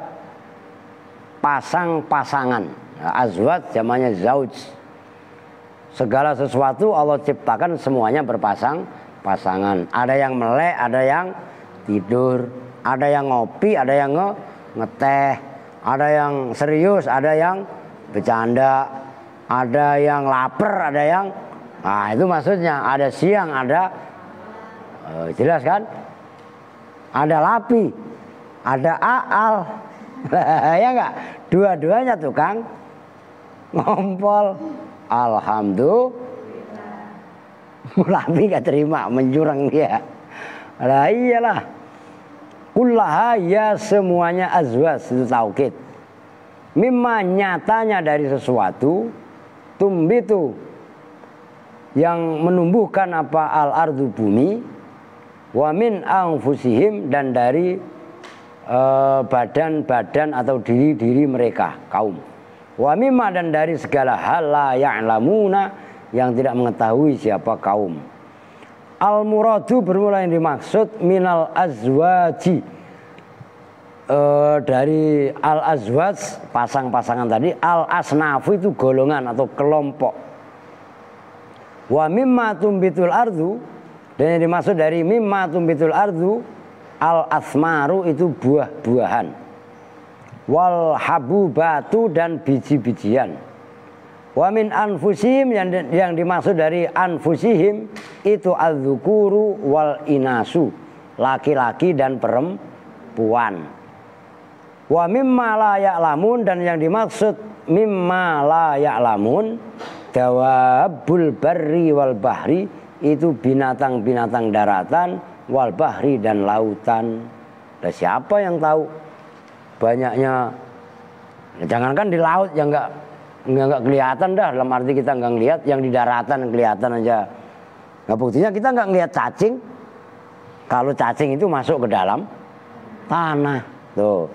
pasang-pasangan. Azwaj namanya zauj. Segala sesuatu Allah ciptakan semuanya berpasang-pasangan. Ada yang melek, ada yang tidur, ada yang ngopi, ada yang ngeteh, ada yang serius, ada yang bercanda, ada yang lapar, ada yang itu maksudnya ada siang, ada jelas kan? Ada lapi, ada aal. Ya enggak? Dua-duanya tukang ngompol. Alhamdulillah. Lapi gak terima, menjurang dia. Lah iyalah. Kullaha ya semuanya azwaj itu taukid. Mimma nyatanya dari sesuatu tumbitu yang menumbuhkan apa al ardu bumi wa min anfusihim dan dari badan-badan atau diri-diri mereka kaum. Wa mimma dan dari segala hal la ya'lamuna yang tidak mengetahui siapa kaum. Al muradu bermula yang dimaksud minal azwaji dari al azwaj pasang-pasangan tadi, al asnafu itu golongan atau kelompok. Wa mimma tumbitul ardu dan yang dimaksud dari mimma tumbitul ardu al asmaru itu buah-buahan. Wal habubatu dan biji-bijian. Wa min anfusihim yang dimaksud dari anfusihim itu az-dzukuru wal inasu, laki-laki dan perempuan. Wa mimma la ya'lamun dan yang dimaksud mimma la ya'lamun dawabul barri wal bahri itu binatang-binatang daratan wal bahri dan lautan. Dan siapa yang tahu banyaknya? Jangankan di laut yang nggak kelihatan dah, dalam arti kita nggak ngelihat, yang di daratan kelihatan aja. Nggak, buktinya kita nggak ngelihat cacing. Kalau cacing itu masuk ke dalam tanah. Tuh.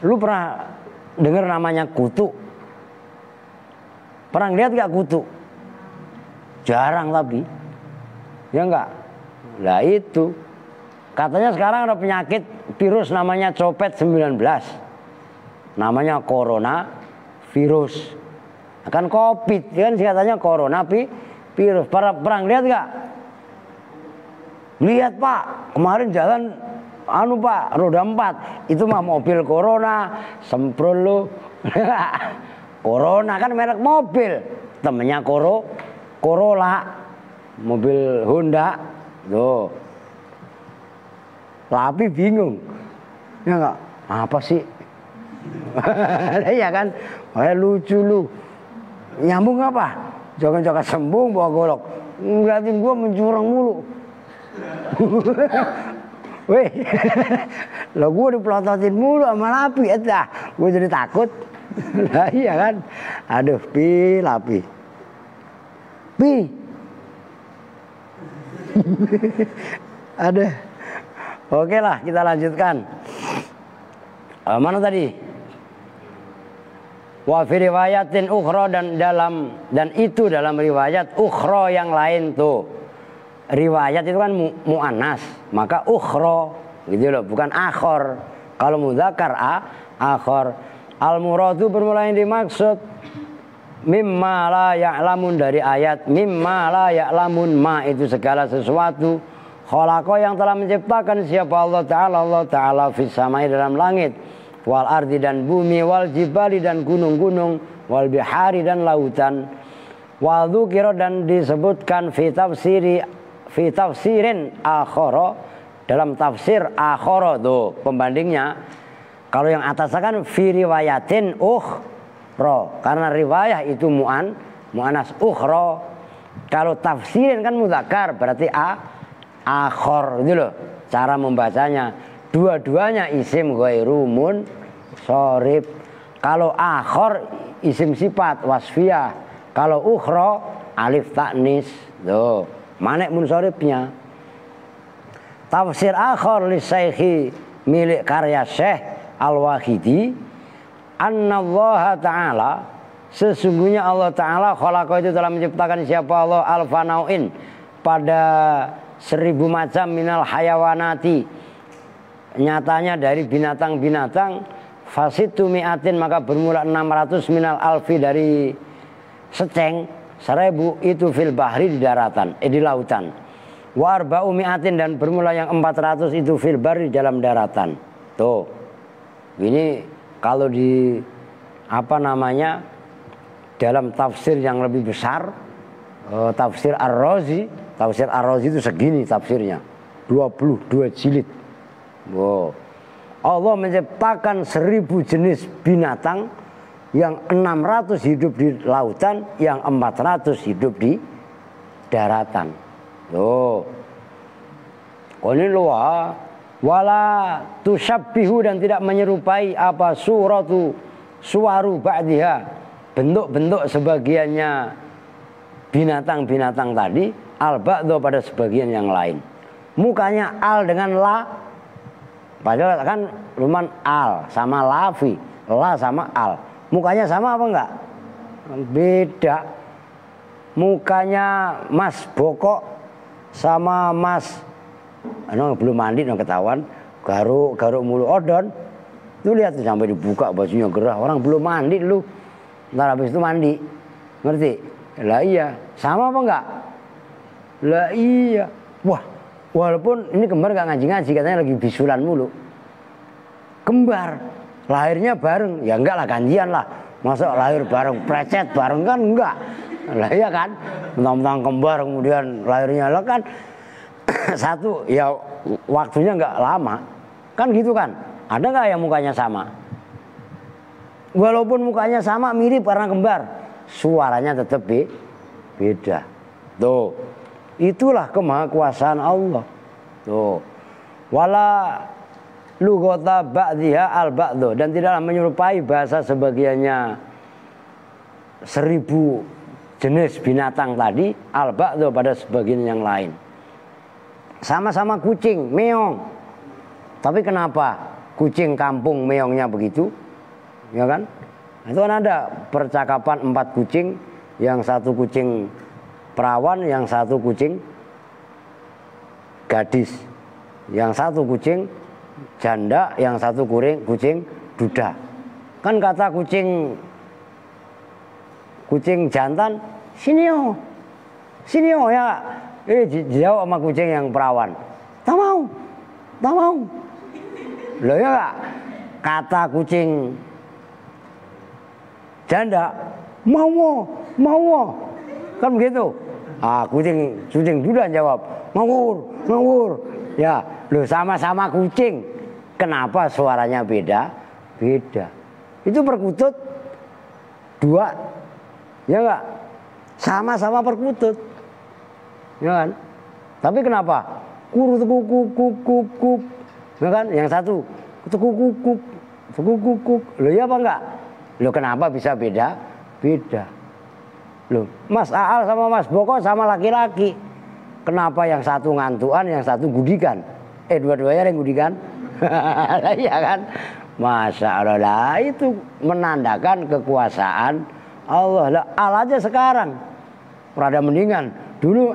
Lu pernah dengar namanya kutu? Pernah lihat nggak kutu? Jarang tapi. Ya enggak? Lah itu. Katanya sekarang ada penyakit virus namanya copet 19. Namanya corona virus. Kan covid kan katanya corona virus. Perang lihat nggak? Lihat Pak, kemarin jalan Pak, roda 4. Itu mah mobil corona, semprol lu. Corona kan merek mobil. Temennya Corolla, mobil Honda. Tuh. Tapi bingung. Ya enggak? Apa sih? Ya kan? Lucu lu. Nyambung apa? Joget-joget sembung bawa golok. Ngeliatin gua mencurang mulu. Weh. Lah gua dipelototin mulu sama Lapi eta. Gua jadi takut. Lah iya kan? Aduh, Lapi. Aduh. Oke lah, kita lanjutkan. Mana tadi? Wa fi riwayatin ukhra dan itu dalam riwayat ukhra yang lain tuh. Riwayat itu kan muannas, maka ukhra gitu loh, bukan akhor. Kalau mudzakkar akhor. Al muradu bermula yang dimaksud mimma la ya'lamun dari ayat mimma la ya'lamun ma itu segala sesuatu. Khalaqa yang telah menciptakan siapa Allah Ta'ala fis samai dalam langit wal ardi dan bumi wal jibali dan gunung-gunung wal bihari dan lautan wal dzukira dan disebutkan fi tafsiri fi tafsirin akhara, dalam tafsir akhara tuh pembandingnya. Kalau yang atas kan fi riwayatin ukhra, karena riwayah itu muannas ukhra. Kalau tafsirin kan mudzakkar, berarti akhor gitu loh cara membacanya. Dua-duanya isim ghairu munsharif. Kalau akhor isim sifat wasfiyah, kalau ukhra alif ta'nis. Tuh, manek munsharifnya. Tafsir akhor li Syaikhi, milik karya Syekh Al-Wahidi, annallaha ta'ala, sesungguhnya Allah Ta'ala khalaqa itu telah menciptakan siapa Allah alfanauin, pada 1000 macam minal hayawanati, nyatanya dari binatang-binatang, fasitu mi'atin, maka bermula 600 minal alfi, dari seceng 1000 itu fil bahri, di daratan, di lautan. Wa arba'u mi'atin, dan bermula yang 400 itu fil bahri, dalam daratan. Tuh, ini kalau di dalam tafsir yang lebih besar, tafsir Ar-Razi, itu segini tafsirnya, 22 jilid. Wow. Allah menciptakan 1000 jenis binatang, yang 600 hidup di lautan, yang 400 hidup di daratan. Tuh. Qul wala tusyabbihu, dan tidak menyerupai apa suwaru ba'diha, bentuk-bentuk sebagiannya binatang-binatang tadi, al-ba'dho, pada sebagian yang lain. Mukanya al dengan la, padahal kan luman al sama lafi, la sama al. Mukanya sama apa enggak? Beda. Mukanya Mas Bokok sama Mas belum mandi ketahuan, garuk mulu odon. Tuh lihat tuh, sampai dibuka bajunya gerah, orang belum mandi lu. Ntar habis itu mandi. Ngerti? Lah iya, sama apa enggak? Lah iya. Wah, walaupun ini kembar enggak ngaji-ngaji, katanya lagi bisulan mulu. Kembar, lahirnya bareng, ya enggak lah, gantian lah. Masa lahir bareng, precet bareng kan enggak. Lah iya kan? Mentang-mentang kembar kemudian lahirnya lah kan satu, ya waktunya enggak lama. Kan gitu kan? Ada enggak yang mukanya sama? Walaupun mukanya sama, mirip karena kembar, suaranya tetap beda. Tuh, itulah kemahakuasaan Allah. Tuh, wala lughata ba'dhiha al-ba'dho, dan tidaklah menyerupai bahasa sebagiannya 1000 jenis binatang tadi, al-ba'dho, pada sebagian yang lain. Sama-sama kucing, meong. Tapi kenapa kucing kampung meongnya begitu? Ya kan? Itu kan ada percakapan 4 kucing, yang satu kucing perawan, yang satu kucing gadis, yang satu kucing janda, yang satu kucing duda. Kan kata kucing jantan, sini ya, jauh sama kucing yang perawan, tak mau. Loh ya gak? Kata kucing janda, mau, kan begitu. Kucing duda jawab, ngawur. Ya, loh, sama-sama kucing, kenapa suaranya beda? Itu perkutut 2, ya enggak? Sama-sama perkutut, ya kan? Tapi kenapa? Kuk, ya kan? Yang satu kuk. Loh ya apa enggak? Loh, kenapa bisa beda? Loh, Mas Aal sama Mas Boko sama laki-laki, kenapa yang satu ngantuan, yang satu gudikan? Dua-duanya yang gudikan. Iya kan? Masya Allah lah, itu menandakan kekuasaan Allah. Lah, Al aja sekarang rada mendingan. Dulu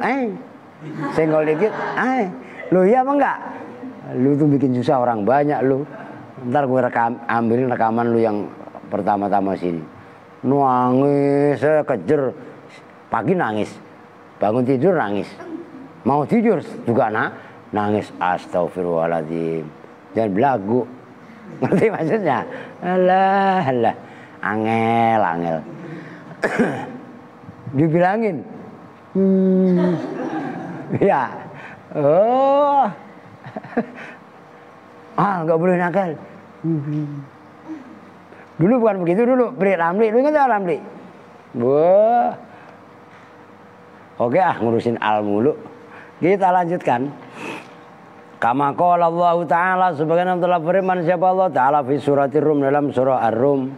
senggol dikit, Loh ya apa enggak? Lu tuh bikin susah orang banyak lu. Ntar gue ambilin rekaman lu yang pertama-tama sini. Nangis, saya kejer. Pagi nangis, bangun tidur nangis, mau tidur juga nangis. Astagfirullahaladzim, jangan belagu. Ngerti maksudnya? Alah, angel. Dibilangin, ya Oh. Nggak boleh nakal. Dulu bukan begitu dulu, Pri Ramli, lu ingat Ramli? Wah. Oke ngurusin al mulu. Kita lanjutkan. Kama qala Allah Ta'ala sebagaimana telah firman siapa Allah Ta'ala fi suratir Rum dalam surah Ar-Rum.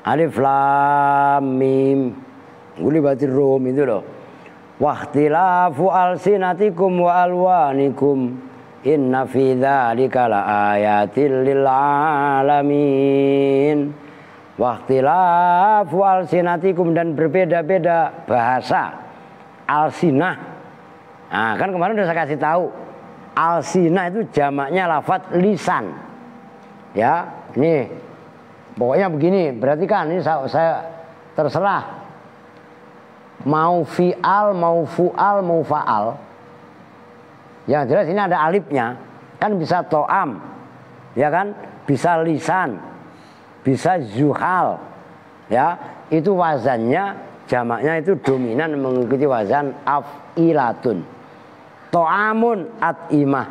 Alif Lam Mim. Gulibatir Rum itu loh. Wahtilafu alsinatikum wa alwanikum inna fi dzalika laayatil lil alamin. Wahtilafu alsinatikum dan berbeda-beda bahasa. Alsinah. Nah, kan kemarin udah saya kasih tahu. Alsinah itu jamaknya lafadz lisan. Ya, ini pokoknya begini, berarti kan ini saya terserah mau fi'al, mau fu'al, mau fa'al. Yang jelas ini ada alifnya. Kan bisa to'am, ya kan? Bisa lisan, bisa zuhal. Ya, itu wazannya jamaknya itu dominan mengikuti wazan af'ilatun. To'amun at'imah.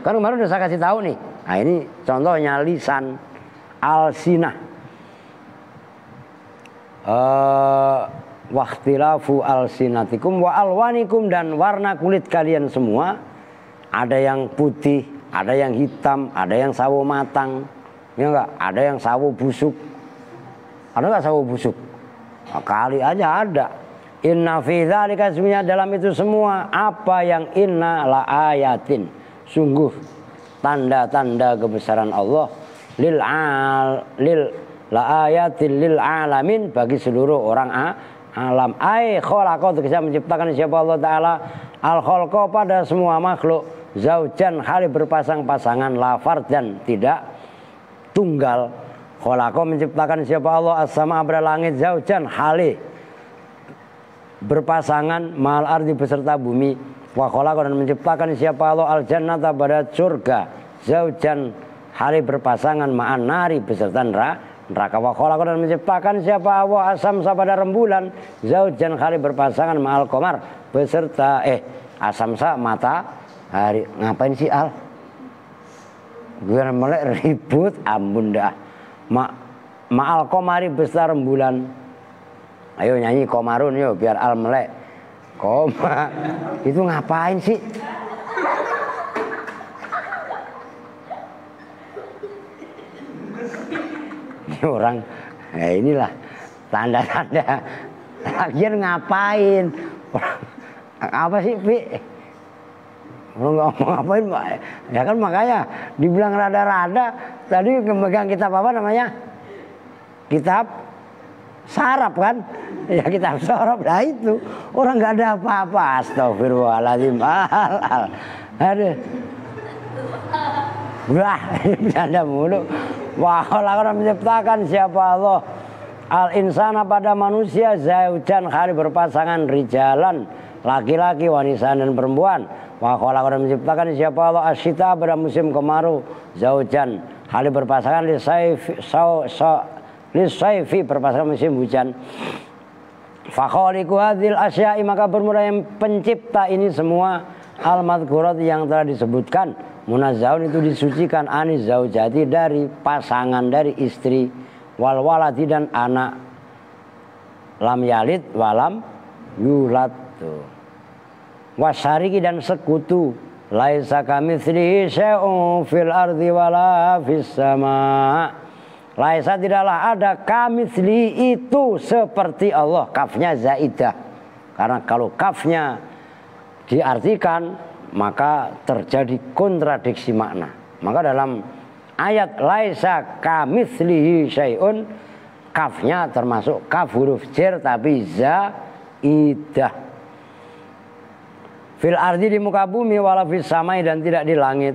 Kan kemarin udah saya kasih tahu nih. Nah ini contohnya lisan, alsinah. Wahtilafu alsinatikum wa alwanikum dan warna kulit kalian semua. Ada yang putih, ada yang hitam, ada yang sawo matang, ya enggak? Ada yang sawo busuk. Ada enggak sawo busuk? Nah, kali aja ada. Inna fi dzalika sebenarnya dalam itu semua apa yang inna la ayatin. Sungguh tanda-tanda kebesaran Allah lil la ayatin lil alamin bagi seluruh orang alam. Ai khalaqa bisa menciptakan siapa Allah Ta'ala al khalqa pada semua makhluk zaujan hali berpasang-pasangan lafar dan tidak tunggal. Khalaqa menciptakan siapa Allah as-sama pada langit zaujan hali berpasangan mal ardi beserta bumi. Wa khalaqa dan menciptakan siapa Allah al jannata pada surga zaujan hali berpasangan ma'an nari beserta neraka. Wa khalaqa dan menciptakan siapa Allah asam pada rembulan zaujan hali berpasangan ma'al qamar beserta asamsa matahari. Ngapain sih al? Gue melek ribut ampun dah. Ma'al qamari beserta rembulan. Ayo nyanyi komarun yuk biar al melek. Koma. Itu ngapain sih? Ini orang, inilah tanda-tanda. Lagian ngapain? Apa sih, Pi? Orang ngomong ngapain, Pak? Ya kan makanya dibilang rada-rada. Tadi memegang kitab apa namanya? Kitab sarap kan? Ya kitab sarap. Nah itu orang nggak ada apa-apa. Astagfirullahaladzim. Aduh. Wah, bercanda mulu. Wah, Allah menciptakan siapa Allah al-insana pada manusia zaujan hari berpasangan rijalan laki-laki wanita dan perempuan. Wah, Allah menciptakan siapa Allah asyita pada musim kemarau zaujan hari berpasangan lisaifi berpasangan musim hujan. Fakhaliqu hadzal asya'i maka bermula yang pencipta ini semua al-madzurat yang telah disebutkan. Munazzahun itu disucikan anis zaujati dari pasangan dari istri wal waladi dan anak lam yalid walam yulad wasyariki dan sekutu laisa kamitslihi syai'un fil ardi wala fis sama. Laisa tidaklah ada kamitsli itu seperti Allah. Kafnya zaidah karena kalau kafnya diartikan maka terjadi kontradiksi makna. Maka dalam ayat laisa kamitslihi syai'un kafnya termasuk kaf huruf jar tapi zaidah. Fil ardi di muka bumi wala fis samai dan tidak di langit.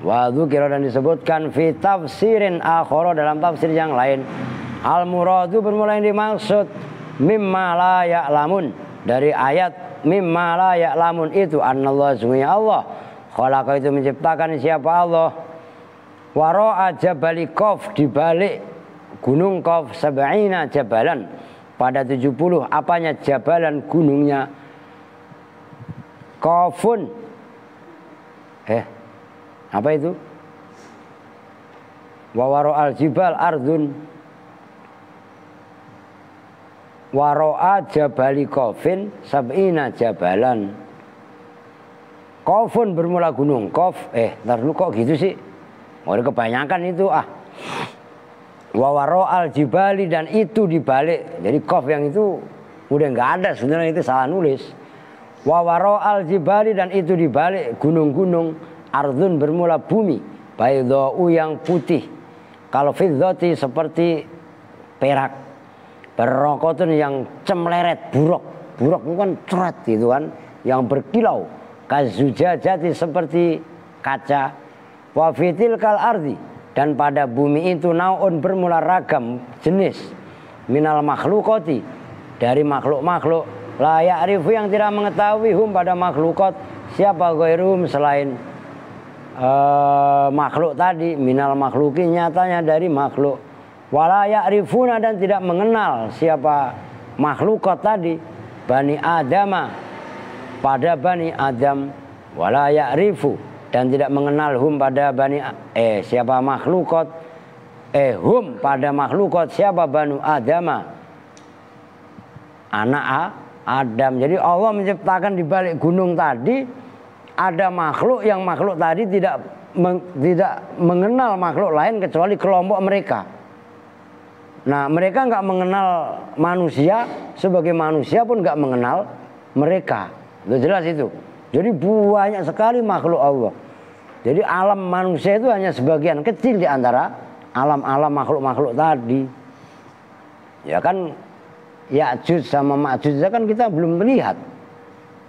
Wa dzukira dan disebutkan fi tafsirin akhara dalam tafsir yang lain. Al muradu bermula yang dimaksud mimma la ya'lamun dari ayat mimma la ya'lamun itu annallahu subhanahu Allah khalaqa itu menciptakan siapa Allah wara'a jabali Qaf di balik gunung Qaf sab'ina jabalan pada 70 apanya jabalan gunungnya Qafun Apa itu? Wa waro'al jibal ardun waro'a jabali kofin sab'ina jabalan. Kofun bermula gunung. Kof, ntar dulu kok gitu sih? Udah kebanyakan itu Wa waro'al jibali, dan itu dibalik. Jadi kof yang itu udah nggak ada sebenarnya, itu salah nulis. Wa waro'al jibali, dan itu dibalik gunung-gunung. Ardun bermula bumi. Baydha'u yang putih. Kalau fiddati seperti perak. Barokotun yang cemleret, buruk itu kan ceret gitu kan, yang berkilau. Kazujajati seperti kaca. Wa fitil kal ardi, dan pada bumi itu naun bermula ragam jenis. Minal makhlukoti, dari makhluk-makhluk. La ya'rifu, yang tidak mengetahui hum pada makhlukat. Siapa ghairuhum selain makhluk tadi. Minal makhluki, nyatanya dari makhluk. Wala ya'rifuna, dan tidak mengenal siapa makhlukat tadi. Bani Adama, pada Bani Adam. Wala ya'rifu, dan tidak mengenal hum pada Bani siapa makhlukat. Hum pada makhlukat siapa Banu Adama, anak Adam. Jadi Allah menciptakan di balik gunung tadi ada makhluk, yang makhluk tadi tidak mengenal makhluk lain kecuali kelompok mereka. Nah, mereka nggak mengenal manusia, sebagai manusia pun nggak mengenal mereka. Itu jelas itu. Jadi banyak sekali makhluk Allah. Jadi alam manusia itu hanya sebagian kecil di antara alam-alam makhluk-makhluk tadi. Ya kan, Ya'juj sama Ma'juj kan kita belum melihat.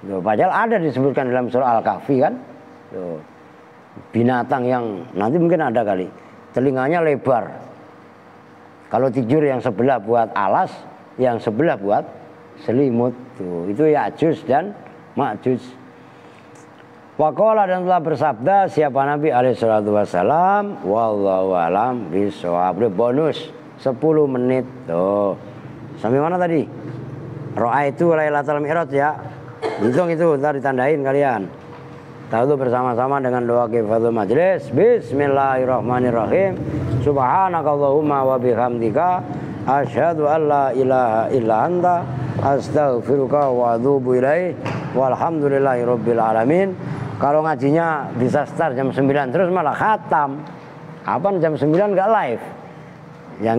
Padahal ada disebutkan dalam surah Al-Kahfi kan. Binatang yang nanti mungkin ada kali, telinganya lebar. Kalau tidur yang sebelah buat alas, yang sebelah buat selimut. Itu Ya'juj dan Ma'juj. Waqala, dan telah bersabda siapa Nabi alaihi salatu wassalam, wallahu alam bishawab. Bonus 10 menit. Tuh. Sampai mana tadi? Ra'aitu lailatul mi'raj ya. Hitung itu, ntar ditandain kalian. Tahu bersama-sama dengan doa kifatul majlis. Bismillahirrahmanirrahim. Subhanakallahumma wa bihamdika asyhadu an la ilaha illa anta astaghfiruka wa atubu ilaik. Walhamdulillahirabbil alamin. Kalau ngajinya bisa start jam 9 terus malah khatam. Apa jam 9 enggak live? Yang